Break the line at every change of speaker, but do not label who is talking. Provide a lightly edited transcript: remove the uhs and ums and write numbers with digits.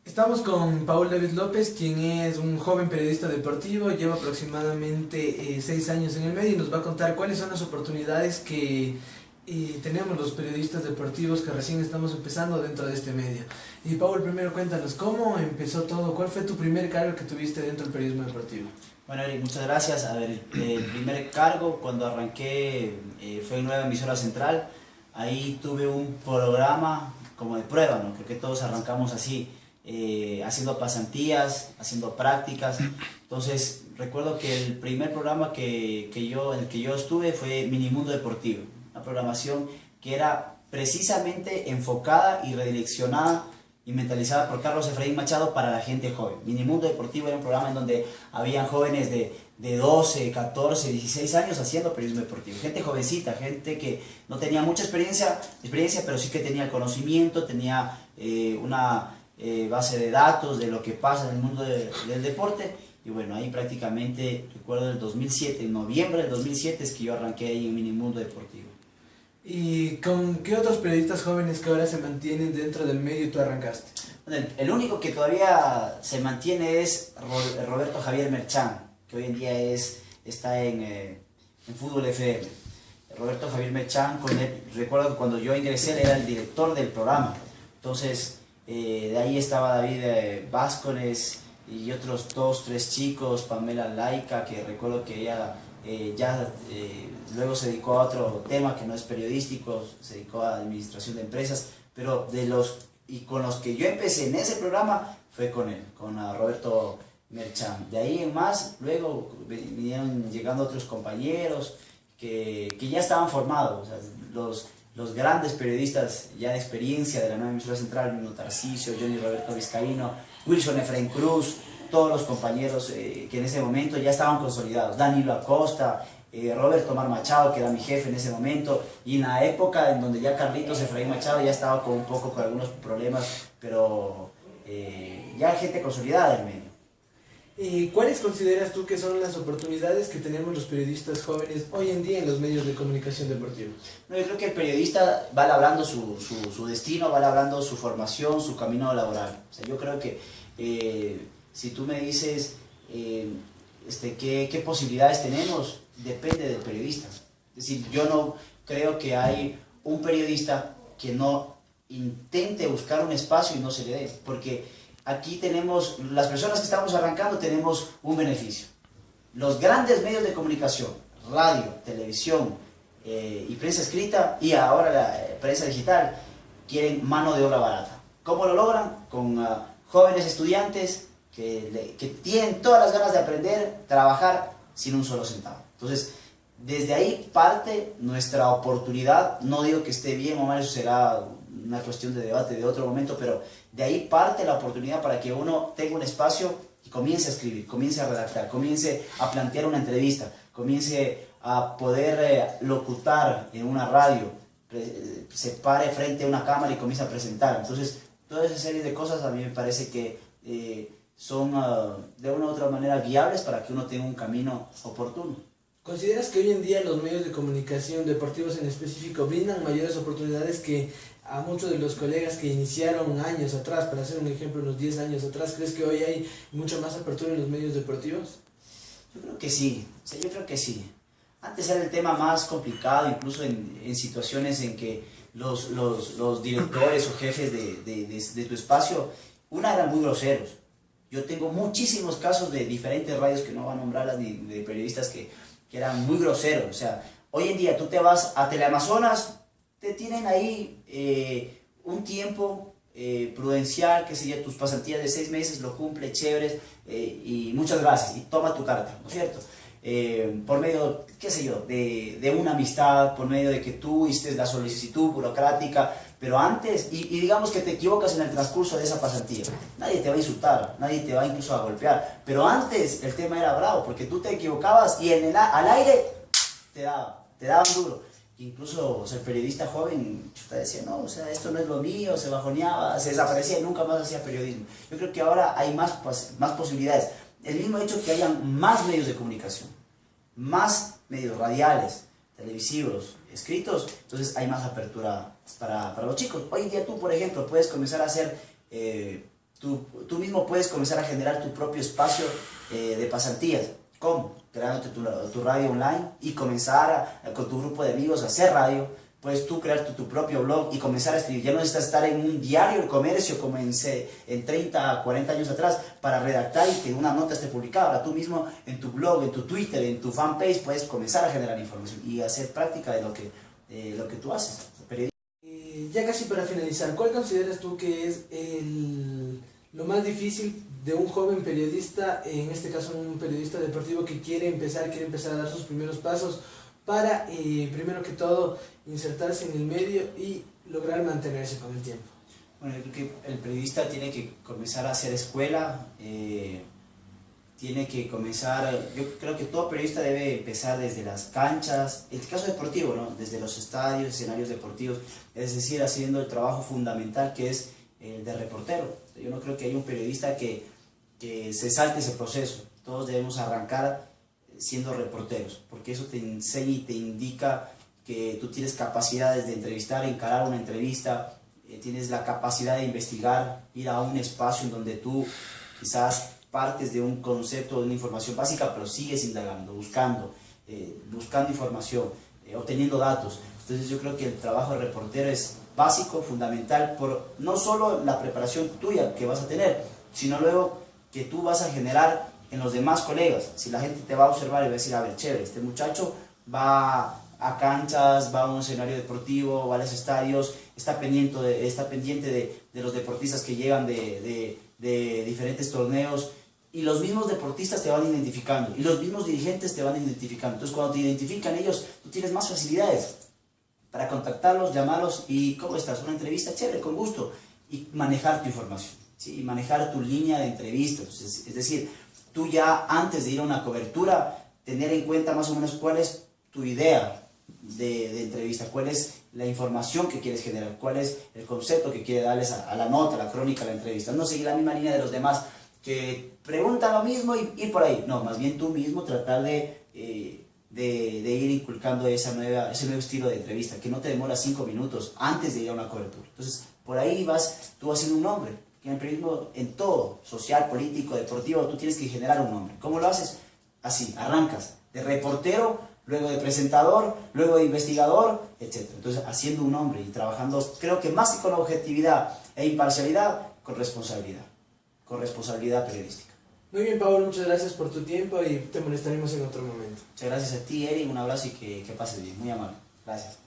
Estamos con Paul David López, quien es un joven periodista deportivo, lleva aproximadamente 6 años en el medio y nos va a contar cuáles son las oportunidades que tenemos los periodistas deportivos que recién estamos empezando dentro de este medio. Y Paul, primero cuéntanos, ¿cómo empezó todo? ¿Cuál fue tu primer cargo que tuviste dentro del periodismo deportivo?
Bueno, Eric, muchas gracias. A ver, el primer cargo cuando arranqué fue en Nueva Emisora Central. Ahí tuve un programa como de prueba, ¿no? Creo que todos arrancamos así, haciendo pasantías, haciendo prácticas. Entonces, recuerdo que el primer programa en el que yo estuve fue Minimundo Deportivo, una programación que era precisamente enfocada y redireccionada y mentalizada por Carlos Efraín Machado para la gente joven. Minimundo Deportivo era un programa en donde habían jóvenes de 12, 14, 16 años haciendo periodismo deportivo. Gente jovencita, gente que no tenía mucha experiencia, pero sí que tenía el conocimiento, tenía una base de datos de lo que pasa en el mundo del deporte. Y bueno, ahí prácticamente, recuerdo el 2007, en noviembre del 2007 es que yo arranqué ahí en Minimundo Deportivo.
¿Y con qué otros periodistas jóvenes que ahora se mantienen dentro del medio tú arrancaste?
Bueno, el único que todavía se mantiene es Roberto Javier Merchán, que hoy en día está en Fútbol FM. Roberto Javier Merchán, con él, recuerdo que cuando yo ingresé él era el director del programa. Entonces, de ahí estaba David Vázquez y otros 2, 3 chicos, Pamela Laica, que recuerdo que ella luego se dedicó a otro tema que no es periodístico, se dedicó a administración de empresas, pero con los que yo empecé en ese programa fue con él, con Roberto Merchán. De ahí en más, luego vinieron llegando otros compañeros que ya estaban formados, o sea, los grandes periodistas ya de experiencia de la Nueva Emisora Central, Nuno Tarcisio, Johnny Roberto Vizcaíno, Wilson Efraín Cruz, todos los compañeros que en ese momento ya estaban consolidados, Danilo Acosta, Roberto Mar Machado, que era mi jefe en ese momento, y en la época en donde ya Carlitos Efraín Machado ya estaba con algunos problemas, pero ya gente consolidada en medio.
¿Y cuáles consideras tú que son las oportunidades que tenemos los periodistas jóvenes hoy en día en los medios de comunicación deportivos?
No, yo creo que el periodista va labrando su destino, va labrando su formación, su camino laboral. O sea, yo creo que si tú me dices qué posibilidades tenemos, depende del periodista. Es decir, yo no creo que hay un periodista que no intente buscar un espacio y no se le dé, porque aquí tenemos, las personas que estamos arrancando tenemos un beneficio. Los grandes medios de comunicación, radio, televisión y prensa escrita, y ahora la prensa digital, quieren mano de obra barata. ¿Cómo lo logran? Con jóvenes estudiantes que tienen todas las ganas de aprender, trabajar sin un solo centavo. Entonces, desde ahí parte nuestra oportunidad. No digo que esté bien o mal, eso será una cuestión de debate de otro momento, pero de ahí parte la oportunidad para que uno tenga un espacio y comience a escribir, comience a redactar, comience a plantear una entrevista, comience a poder locutar en una radio, se pare frente a una cámara y comience a presentar. Entonces, toda esa serie de cosas a mí me parece que son de una u otra manera viables para que uno tenga un camino oportuno.
¿Consideras que hoy en día los medios de comunicación deportivos en específico brindan mayores oportunidades que a muchos de los colegas que iniciaron años atrás? Para hacer un ejemplo, unos 10 años atrás, ¿crees que hoy hay mucha más apertura en los medios deportivos?
Yo creo que sí, o sea, yo creo que sí. Antes era el tema más complicado, incluso en situaciones en que los directores o jefes de tu espacio, eran muy groseros. Yo tengo muchísimos casos de diferentes radios que no van a nombrarlas, ni de periodistas que eran muy groseros. O sea, hoy en día tú te vas a Teleamazonas, te tienen ahí un tiempo prudencial, que sé yo, tus pasantías de 6 meses, lo cumple, chéveres, y muchas gracias, y toma tu carta, ¿no es cierto? Por medio, qué sé yo, de una amistad, por medio de que tú hiciste la solicitud burocrática, pero antes, y digamos que te equivocas en el transcurso de esa pasantía, nadie te va a insultar, nadie te va incluso a golpear, pero antes el tema era bravo, porque tú te equivocabas y al aire te daban duro. Incluso, o sea, el periodista joven decía, no, o sea, esto no es lo mío, se bajoneaba, se desaparecía y nunca más hacía periodismo. Yo creo que ahora hay más posibilidades. El mismo hecho que hayan más medios de comunicación, más medios radiales, televisivos, escritos, entonces hay más apertura para los chicos. Hoy en día tú, por ejemplo, puedes comenzar a hacer tú mismo puedes comenzar a generar tu propio espacio de pasantías. ¿Cómo? Creándote tu radio online y comenzar con tu grupo de amigos a hacer radio. Puedes tú crear tu propio blog y comenzar a escribir. Ya no necesitas estar en un diario El Comercio como en 30, 40 años atrás para redactar y que una nota esté publicada. Ahora tú mismo en tu blog, en tu Twitter, en tu fanpage puedes comenzar a generar información y hacer práctica de lo que tú haces.
Ya casi para finalizar, ¿cuál consideras tú que es lo más difícil de un joven periodista, en este caso un periodista deportivo que quiere empezar a dar sus primeros pasos para, primero que todo, insertarse en el medio y lograr mantenerse con el tiempo?
Bueno, yo creo que el periodista tiene que comenzar a hacer escuela, tiene que comenzar, yo creo que todo periodista debe empezar desde las canchas, el caso deportivo, ¿no? Desde los estadios, escenarios deportivos, es decir, haciendo el trabajo fundamental que es el de reportero. Yo no creo que haya un periodista que se salte ese proceso. Todos debemos arrancar siendo reporteros, porque eso te enseña y te indica que tú tienes capacidades de entrevistar, encarar una entrevista, tienes la capacidad de investigar, ir a un espacio en donde tú quizás partes de un concepto, de una información básica, pero sigues indagando, buscando información, obteniendo datos. Entonces yo creo que el trabajo de reportero es básico, fundamental, por no solo la preparación tuya que vas a tener, sino luego que tú vas a generar en los demás colegas. Si la gente te va a observar y va a decir, a ver, chévere, este muchacho va a canchas, va a un escenario deportivo, va a los estadios, está pendiente de los deportistas que llegan de diferentes torneos, y los mismos deportistas te van identificando, y los mismos dirigentes te van identificando. Entonces cuando te identifican ellos, tú tienes más facilidades para contactarlos, llamarlos y ¿cómo estás? Una entrevista, chévere, con gusto, y manejar tu información, ¿sí? Y manejar tu línea de entrevistas. Entonces, es decir, tú ya antes de ir a una cobertura, tener en cuenta más o menos cuál es tu idea de entrevista, cuál es la información que quieres generar, cuál es el concepto que quieres darles a la nota, a la crónica, a la entrevista. No seguir la misma línea de los demás que preguntan lo mismo y ir por ahí. No, más bien tú mismo tratar de ir inculcando ese nuevo estilo de entrevista, que no te demora 5 minutos antes de ir a una cobertura. Entonces, por ahí vas tú haciendo un nombre. Que en el periodismo, en todo, social, político, deportivo, tú tienes que generar un nombre. ¿Cómo lo haces? Así, arrancas de reportero, luego de presentador, luego de investigador, etc. Entonces, haciendo un nombre y trabajando, creo que más que con objetividad e imparcialidad, con responsabilidad periodística.
Muy bien, Pablo, muchas gracias por tu tiempo y te molestaremos en otro momento.
Muchas gracias a ti, Eri, un abrazo y que pases bien, muy amable. Gracias.